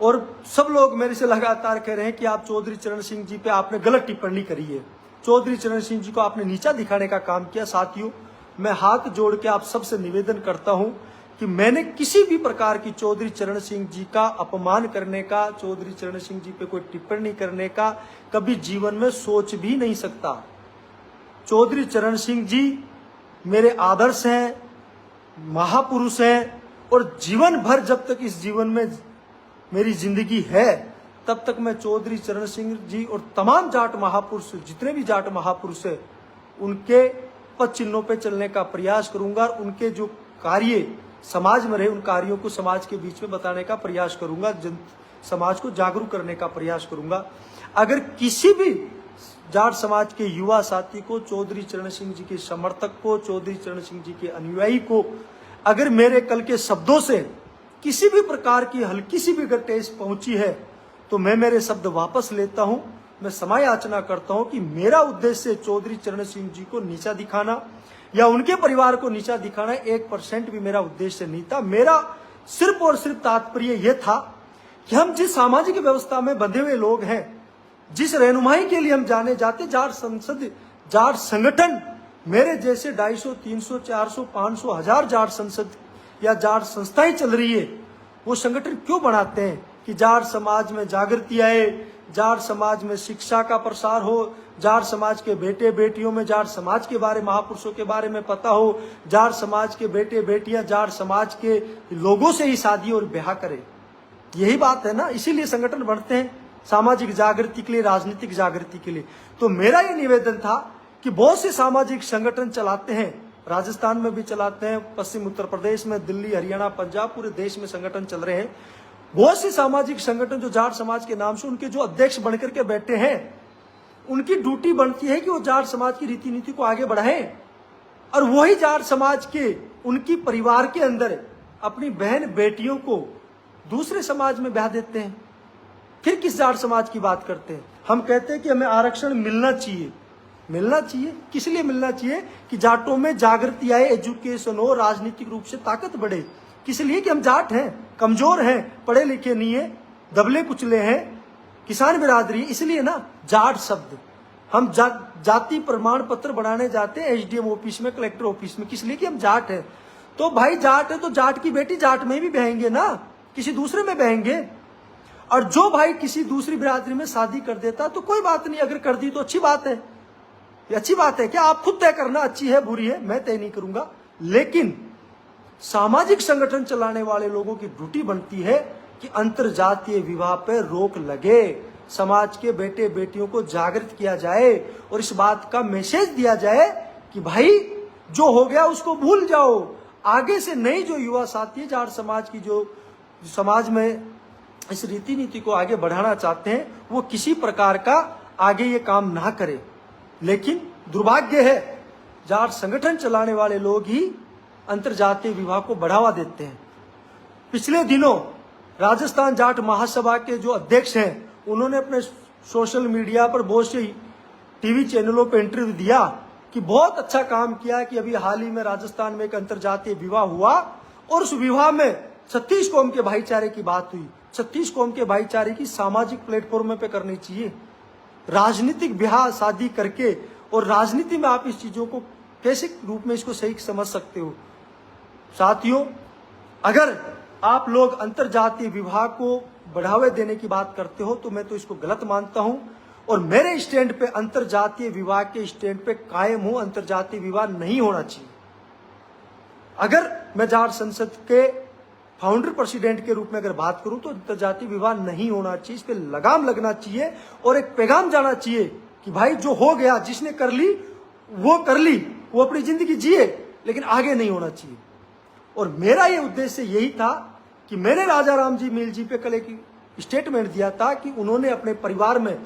और सब लोग मेरे से लगातार कह रहे हैं कि आप चौधरी चरण सिंह जी पे आपने गलत टिप्पणी करी है, चौधरी चरण सिंह जी को आपने नीचा दिखाने का काम किया। साथियों, मैं हाथ जोड़ के आप सबसे निवेदन करता हूं कि मैंने किसी भी प्रकार की चौधरी चरण सिंह जी का अपमान करने का, चौधरी चरण सिंह जी पे कोई टिप्पणी करने का कभी जीवन में सोच भी नहीं सकता। चौधरी चरण सिंह जी मेरे आदर्श हैं, महापुरुष हैं, और जीवन भर जब तक इस जीवन में मेरी जिंदगी है तब तक मैं चौधरी चरण सिंह जी और तमाम जाट महापुरुष, जितने भी जाट महापुरुष हैं, उनके पद चिन्हों पे चलने का प्रयास करूंगा और उनके जो कार्य समाज में रहे उन कार्यों को समाज के बीच में बताने का प्रयास करूंगा, समाज को जागरूक करने का प्रयास करूंगा। अगर किसी भी जाट समाज के युवा साथी को, चौधरी चरण सिंह जी के समर्थक को, चौधरी चरण सिंह जी के अनुयायी को अगर मेरे कल के शब्दों से किसी भी प्रकार की हल्की सी भी अगर ठेस पहुंची है तो मैं मेरे शब्द वापस लेता हूं। मैं समय याचना करता हूं कि मेरा उद्देश्य चौधरी चरण सिंह जी को नीचा दिखाना या उनके परिवार को नीचा दिखाना 1% भी मेरा उद्देश्य नहीं था। मेरा सिर्फ और सिर्फ तात्पर्य यह था कि हम जिस सामाजिक व्यवस्था में बंधे हुए लोग हैं, जिस रहनुमाई के लिए हम जाने जाते, जाट संसद, जाट संगठन, मेरे जैसे 250, 300, 400, 500, 1000 जाट संसद या जाट संस्थाएं चल रही है, वो संगठन क्यों बनाते हैं कि जाट समाज में जागृति आए, जाट समाज में शिक्षा का प्रसार हो, जाट समाज के बेटे बेटियों में जाट समाज के बारे, महापुरुषों के बारे में पता हो, जाट समाज के बेटे बेटियां जाट समाज के लोगों से ही शादी और ब्याह करें। यही बात है ना, इसीलिए संगठन बढ़ते हैं, सामाजिक जागृति के लिए, राजनीतिक जागृति के लिए। तो मेरा ये निवेदन था कि बहुत से सामाजिक संगठन चलाते हैं, राजस्थान में भी चलाते हैं, पश्चिम उत्तर प्रदेश में, दिल्ली, हरियाणा, पंजाब, पूरे देश में संगठन चल रहे हैं। बहुत से सामाजिक संगठन जो जाट समाज के नाम से उनके जो अध्यक्ष बनकर के बैठे हैं, उनकी ड्यूटी बनती है कि वो जाट समाज की रीति नीति को आगे बढ़ाएं, और वही जाट समाज के उनकी परिवार के अंदर अपनी बहन बेटियों को दूसरे समाज में ब्याह देते हैं। फिर किस जाट समाज की बात करते हैं? हम कहते हैं कि हमें आरक्षण मिलना चाहिए। मिलना चाहिए किस लिए मिलना चाहिए? कि जाटों में जागृति आए, एजुकेशन हो, राजनीतिक रूप से ताकत बढ़े। किस लिए? कि हम जाट हैं, कमजोर हैं, पढ़े लिखे नहीं है, दबले कुचले हैं, किसान बिरादरी, इसलिए ना जाट शब्द। हम जाति प्रमाण पत्र बनाने जाते हैं एसडीएम ऑफिस में, कलेक्टर ऑफिस में, किस लिए? कि हम जाट हैं। तो भाई जाट है तो जाट की बेटी जाट में भी बहेंगे ना, किसी दूसरे में बहेंगे। और जो भाई किसी दूसरी बिरादरी में शादी कर देता तो कोई बात नहीं, अगर कर दी तो अच्छी बात है। ये अच्छी बात है क्या? आप खुद तय करना अच्छी है बुरी है, मैं तय नहीं करूंगा। लेकिन सामाजिक संगठन चलाने वाले लोगों की ड्यूटी बनती है कि अंतरजातीय विवाह पर रोक लगे, समाज के बेटे बेटियों को जागृत किया जाए और इस बात का मैसेज दिया जाए कि भाई जो हो गया उसको भूल जाओ। आगे से नई जो युवा साथी जाट समाज की, जो समाज में इस रीति नीति को आगे बढ़ाना चाहते हैं, वो किसी प्रकार का आगे ये काम ना करे। लेकिन दुर्भाग्य है, जाट संगठन चलाने वाले लोग ही अंतरजातीय विवाह को बढ़ावा देते हैं। पिछले दिनों राजस्थान जाट महासभा के जो अध्यक्ष हैं, उन्होंने अपने सोशल मीडिया पर बहुत से टीवी चैनलों पर इंटरव्यू दिया कि बहुत अच्छा काम किया कि अभी हाल ही में राजस्थान में एक अंतरजातीय विवाह हुआ और उस विवाह में 36 कौम के भाईचारे की बात हुई। 36 कौम के भाईचारे की सामाजिक प्लेटफॉर्म पे करनी चाहिए। राजनीतिक ब्याह शादी करके और राजनीति में आप इस चीजों को कैसे रूप में इसको सही समझ सकते हो? साथियों, अगर आप लोग अंतरजातीय विवाह को बढ़ावे देने की बात करते हो तो मैं तो इसको गलत मानता हूं और मेरे स्टैंड पे अंतरजातीय विवाह के स्टैंड पे कायम हूं। अंतरजातीय विवाह नहीं होना चाहिए। अगर मैं जाट संसद के फाउंडर प्रेसिडेंट के रूप में अगर बात करूं तो अंतरजातीय विवाह नहीं होना चाहिए, इस पे लगाम लगना चाहिए और एक पैगाम जाना चाहिए कि भाई जो हो गया, जिसने कर ली वो कर ली, वो अपनी जिंदगी जिए, लेकिन आगे नहीं होना चाहिए। और मेरा ये उद्देश्य यही था कि मैंने राजा राम जी मील जी पे कल एक स्टेटमेंट दिया था कि उन्होंने अपने परिवार में,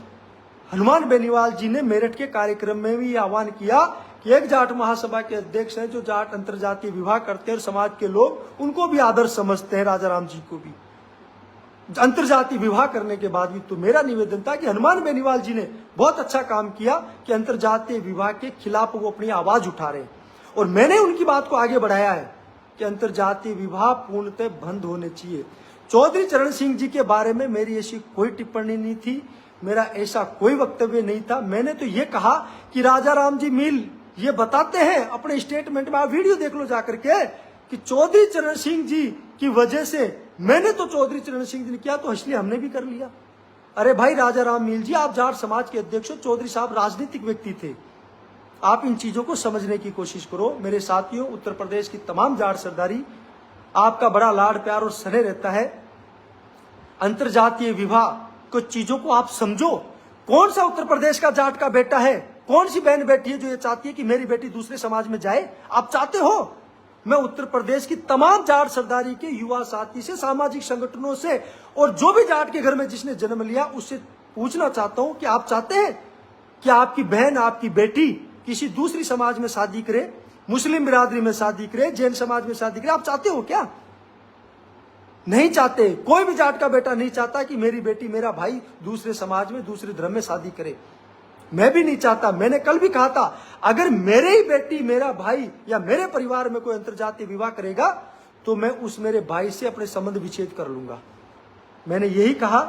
हनुमान बेनीवाल जी ने मेरठ के कार्यक्रम में भी आह्वान किया कि एक जाट महासभा के अध्यक्ष हैं जो जाट अंतरजातीय विवाह करते हैं और समाज के लोग उनको भी आदर्श समझते हैं, राजा राम जी को भी अंतरजातीय विवाह करने के बाद भी। तो मेरा निवेदन था कि हनुमान बेनीवाल जी ने बहुत अच्छा काम किया कि अंतरजातीय विवाह के खिलाफ वो अपनी आवाज उठा रहे हैं और मैंने उनकी बात को आगे बढ़ाया है कि अंतरजातीय विवाह पूर्णतः बंद होने चाहिए। चौधरी चरण सिंह जी के बारे में मेरी ऐसी कोई टिप्पणी नहीं थी, मेरा ऐसा कोई वक्तव्य नहीं था। मैंने तो ये कहा कि राजा राम जी मील ये बताते हैं अपने स्टेटमेंट में, आप वीडियो देख लो जाकर के, कि चौधरी चरण सिंह जी की वजह से मैंने तो चौधरी चरण सिंह जी ने किया तो इसलिए हमने भी कर लिया। अरे भाई राजा राम मील जी, आप जाट समाज के अध्यक्ष हो, चौधरी साहब राजनीतिक व्यक्ति थे, आप इन चीजों को समझने की कोशिश करो। मेरे साथियों, उत्तर प्रदेश की तमाम जाट सरदारी आपका बड़ा लाड प्यार और स्नेह रहता है। अंतरजातीय विवाह कुछ चीजों को आप समझो। कौन सा उत्तर प्रदेश का जाट का बेटा है, कौन सी बहन बेटी है जो ये चाहती है कि मेरी बेटी दूसरे समाज में जाए? आप चाहते हो? मैं उत्तर प्रदेश की तमाम जाट सरदारी के युवा साथी से, सामाजिक संगठनों से और जो भी जाट के घर में जिसने जन्म लिया उससे पूछना चाहता हूं कि आप चाहते हैं कि आपकी बहन, आपकी बेटी किसी दूसरी समाज में शादी करे, मुस्लिम बिरादरी में शादी करे, जैन समाज में शादी करे? आप चाहते हो क्या? नहीं चाहते। कोई भी जाट का बेटा नहीं चाहता कि मेरी बेटी, मेरा भाई दूसरे समाज में, दूसरे धर्म में शादी करे। मैं भी नहीं चाहता। मैंने कल भी कहा था, अगर मेरे ही बेटी, मेरा भाई या मेरे परिवार में कोई अंतरजातीय विवाह करेगा तो मैं उस मेरे भाई से अपने संबंध विच्छेद कर लूंगा। मैंने यही कहा।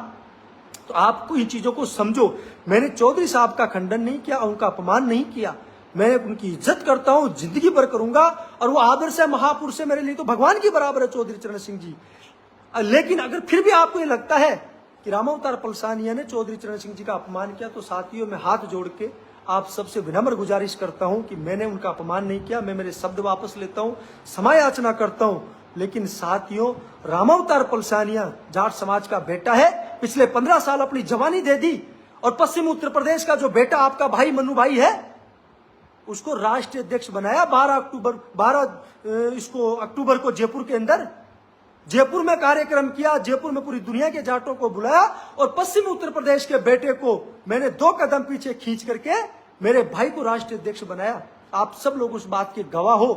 तो आपको इन चीजों को समझो। मैंने चौधरी साहब का खंडन नहीं किया, उनका अपमान नहीं किया। मैं उनकी इज्जत करता हूं, जिंदगी भर करूंगा, और वो आदर्श है, महापुरुष है, मेरे लिए तो भगवान की बराबर है चौधरी चरण सिंह जी। लेकिन अगर फिर भी आपको ये लगता है कि रामावतार पलसानिया ने चौधरी चरण सिंह जी का अपमान किया, तो साथियों मैं हाथ जोड़ के आप सबसे विनम्र गुजारिश करता हूं कि मैंने उनका अपमान नहीं किया। मैं मेरे शब्द वापस लेता हूं, क्षमा याचना करता हूं। लेकिन साथियों, रामावतार पलसानिया जाट समाज का बेटा है, पिछले 15 साल अपनी जवानी दे दी, और पश्चिम उत्तर प्रदेश का जो बेटा आपका भाई मनु भाई है उसको राष्ट्रीय अध्यक्ष बनाया 12 अक्टूबर को जयपुर के अंदर। जयपुर में कार्यक्रम किया, जयपुर में पूरी दुनिया के जाटों को बुलाया, और पश्चिम उत्तर प्रदेश के बेटे को मैंने 2 कदम पीछे खींच करके मेरे भाई को राष्ट्रीय अध्यक्ष बनाया। आप सब लोग उस बात के गवाह हो।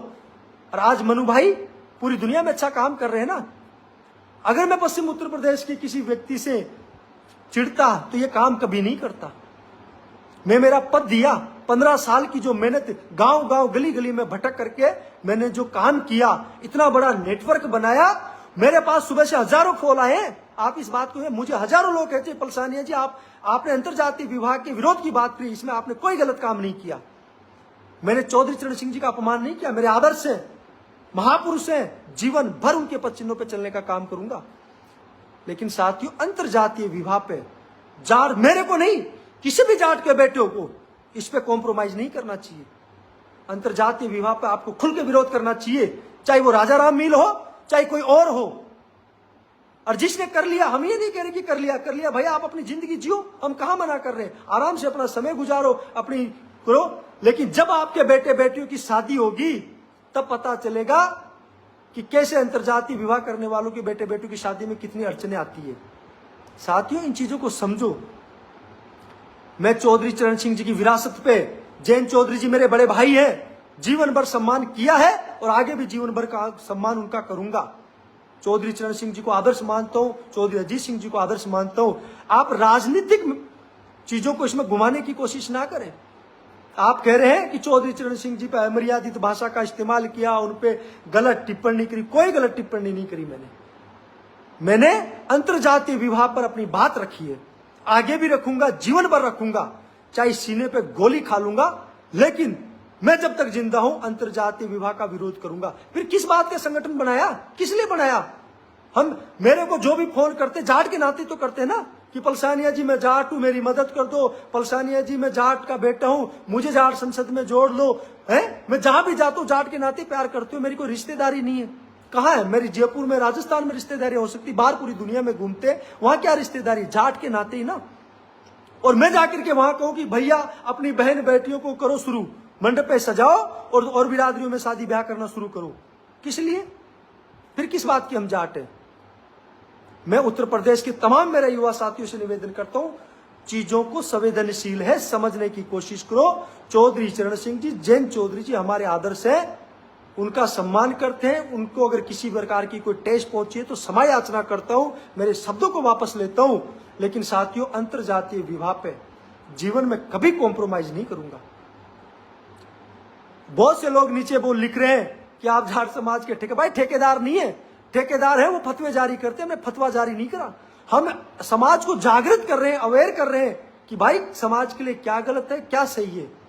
और आज मनु भाई पूरी दुनिया में अच्छा काम कर रहे हैं ना। अगर मैं पश्चिम उत्तर प्रदेश के किसी व्यक्ति से चिढ़ता तो ये काम कभी नहीं करता। मैं मेरा पद दिया, 15 साल की जो मेहनत, गांव गांव गली गली में भटक करके मैंने जो काम किया, इतना बड़ा नेटवर्क बनाया, मेरे पास सुबह से हजारों फोन आए। आप इस बात को, मुझे हजारों लोग कहते हैं पलसानिया जी आपने अंतरजातीय विवाह के विरोध की बात करी, इसमें आपने कोई गलत काम नहीं किया। मैंने चौधरी चरण सिंह जी का अपमान नहीं किया। मेरे आदर्श है, महापुरुष हैं, जीवन भर उनके पद चिन्हों पर चलने का काम करूंगा। लेकिन साथियों, अंतरजातीय विवाह पे जाट, मेरे को नहीं, किसी भी जाट के बेटों को इस पे कॉम्प्रोमाइज नहीं करना चाहिए। अंतरजातीय विवाह पे आपको खुल के विरोध करना चाहिए, चाहे वो राजा राम मील हो, चाहे कोई और हो। और जिसने कर लिया, हम ये नहीं कह रहे कि कर लिया भाई, आप अपनी जिंदगी जियो, हम कहां मना कर रहे हैं, आराम से अपना समय गुजारो, अपनी करो। लेकिन जब आपके बेटे बेटियों की शादी होगी तब पता चलेगा कि कैसे अंतरजातीय विवाह करने वालों के बेटे बेटियों की शादी में कितनी अड़चने आती है। साथियों, इन चीजों को समझो। मैं चौधरी चरण सिंह जी की विरासत पे, जैन चौधरी जी मेरे बड़े भाई हैं, जीवन भर सम्मान किया है और आगे भी जीवन भर का सम्मान उनका करूंगा। चौधरी चरण सिंह जी को आदर्श मानता हूं, चौधरी अजीत सिंह जी को आदर्श मानता हूं। आप राजनीतिक चीजों को इसमें घुमाने की कोशिश ना करें। आप कह रहे हैं कि चौधरी चरण सिंह जी पर अमर्यादित भाषा का इस्तेमाल किया, उन पे गलत टिप्पणी करी। कोई गलत टिप्पणी नहीं करी मैंने अंतरजातीय विवाह पर अपनी बात रखी है, आगे भी रखूंगा, जीवन भर रखूंगा, चाहे सीने पे गोली खा लूंगा, लेकिन मैं जब तक जिंदा हूं अंतरजातीय विवाह का विरोध करूंगा। फिर किस बात का संगठन बनाया, किस लिए बनाया? हम, मेरे को जो भी फोन करते जाट के नाते तो करते हैं ना, कि पलसानिया जी मैं जाट हूं, मेरी मदद कर दो, पलसानिया जी मैं जाट का बेटा हूं, मुझे जाट संसद में जोड़ लो। है, मैं जहां भी जाता हूं जाट के नाते प्यार करती हूँ, मेरी कोई रिश्तेदारी नहीं है। कहाँ है मेरी? जयपुर में, राजस्थान में रिश्तेदारी हो सकती, बाहर पूरी दुनिया में घूमते, वहां क्या रिश्तेदारी? जाट के नाते ही ना। और मैं जाकर के वहां कहूं कि भैया अपनी बहन बेटियों को करो शुरू, मंडप पे सजाओ और बिरादरियों में शादी ब्याह करना शुरू करो। किस लिए? फिर किस बात की हम जाट है? मैं उत्तर प्रदेश के तमाम मेरे युवा साथियों से निवेदन करता हूं, चीजों को संवेदनशील है, समझने की कोशिश करो। चौधरी चरण सिंह जी, जैन चौधरी जी हमारे आदर्श है, उनका सम्मान करते हैं। उनको अगर किसी प्रकार की कोई ठेस पहुंची है तो क्षमा याचना करता हूं, मेरे शब्दों को वापस लेता हूं। लेकिन साथियों, अंतरजातीय विवाह पे जीवन में कभी कॉम्प्रोमाइज नहीं करूंगा। बहुत से लोग नीचे वो लिख रहे हैं कि आप जाट समाज के ठेके, भाई ठेकेदार नहीं है, ठेकेदार है वो फतवे जारी करते हैं, हमने फतवा जारी नहीं करा। हम समाज को जागृत कर रहे हैं, अवेयर कर रहे हैं कि भाई समाज के लिए क्या गलत है क्या सही है।